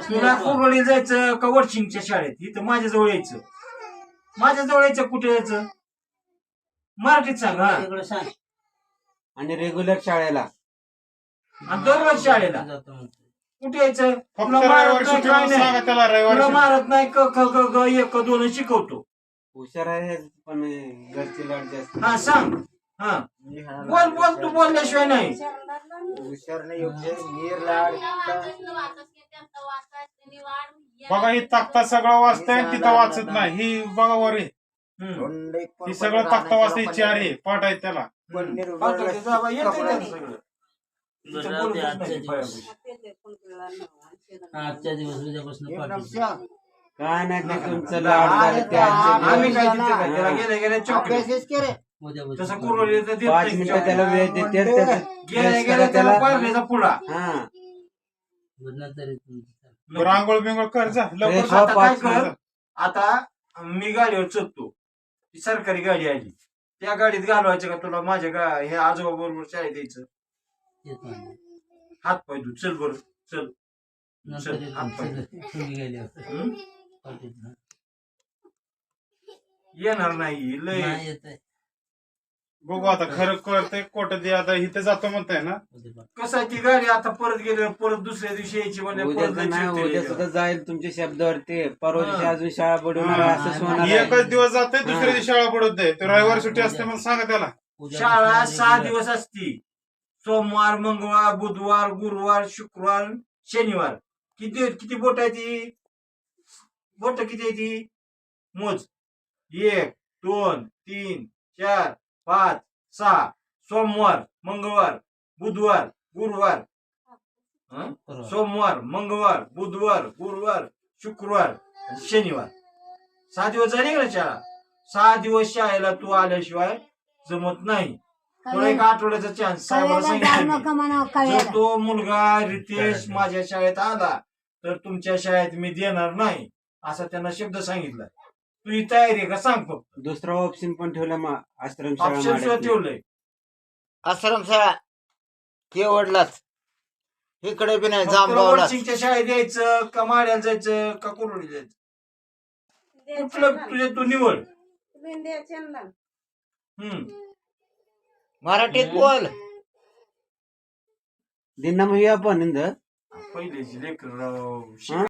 तुला कोरवडी जायचं का वडशिंगच्या शाळेत? इथं माझ्या जवळ यायचं. माझ्या जवळ यायचं कुठे यायचं? मराठीत सांग. हा इकडे सांग. आणि रेग्युलर शाळेला आणि दररोज शाळेला कुठे यायचं? तुला मारत नाही काय नाही, तुला मारत नाही. क ख ग ग एक दोन शिकवतो. हुशार आहे पण घरची लाड जास्त. हा सांग. हा बोल बोल, तू बोलल्याशिवाय नाही. हुशार नाही नीर लाड. बघा ही तक्ता सगळं वाचतंय तिथं वाचत नाही. ही बघा वर आहे. ही सगळं तक्ता वाचते. चार आहे पाठ आहे त्याला. आजच्या दिवस उद्यापासून काय नाही ते तुमचं लाड आम्ही काय तिथं काय त्याला गेल्या गेल्या चॉकलेट तसं कुरवडी 5 मिनिटं त्याला वेळ देते. गेल्या गेल्या त्याला पारलेचा पुडा. हा रांगोळ बिंगोळ कर जा लवकर. आता काय कर, आता मी गाडीवर चलतो. ती सरकारी गाडी आली, त्या गाडीत घालवायचं का तुला? माझ्या हे आजोबा बरोबर शाळेत यायचं. हात पाय धु. चल बरं चल चल. हात पाय धु. येणार नाही लय. बघू आता खरं कळतंय कोट दे. आता इथे जातो म्हणताय ना. कसं आहे ती गाडी आता परत गेली, परत दुसऱ्या दिवशी यायची म्हणजे उद्या सुद्धा जाईल तुमच्या शब्दावरती. परवा दिवशी अजून शाळा बुडवणार असं होणार. एकच दिवस जाते दुसऱ्या दिवशी शाळा बुडवत आहे. रविवार सुट्टी असते म्हणून सांगा त्याला. शाळा 6 दिवस असती. सोमवार, मंगळवार, बुधवार, गुरुवार, शुक्रवार, शनिवार. किती बोट आहे ती? बोट किती आहे ती? मोज. 1 2 3 4 5 6. सोमवार, मंगळवार, बुधवार, गुरुवार, सोमवार, मंगळवार, बुधवार, गुरुवार, शुक्रवार, शनिवार. 6 दिवस झाले का शाळा? 6 दिवस शाळेला तू आल्याशिवाय जमत नाही. तुला एक आठवड्याचा चान्स. साहेबाला सांगितलं जर तो मुलगा रितेश माझ्या शाळेत आला तर तुमच्या शाळेत मी देणार नाही, असा त्यांना शब्द सांगितला. तुझी तयारी आहे का सांग फक्त. दुसरा ऑप्शन पण ठेवला मग ऑप्शन सुद्धा ठेवलंय. आश्रमशाळा केवडलाच इकडे बी नाही. जामगावला वडसिंगच्या शाळेत यायचं का माड्याला जायचं का कुरवडी जायचं? कुठलं तुझे तू निवड. मराठीत बोल. दिना मग आपण पहिल्याची लेकर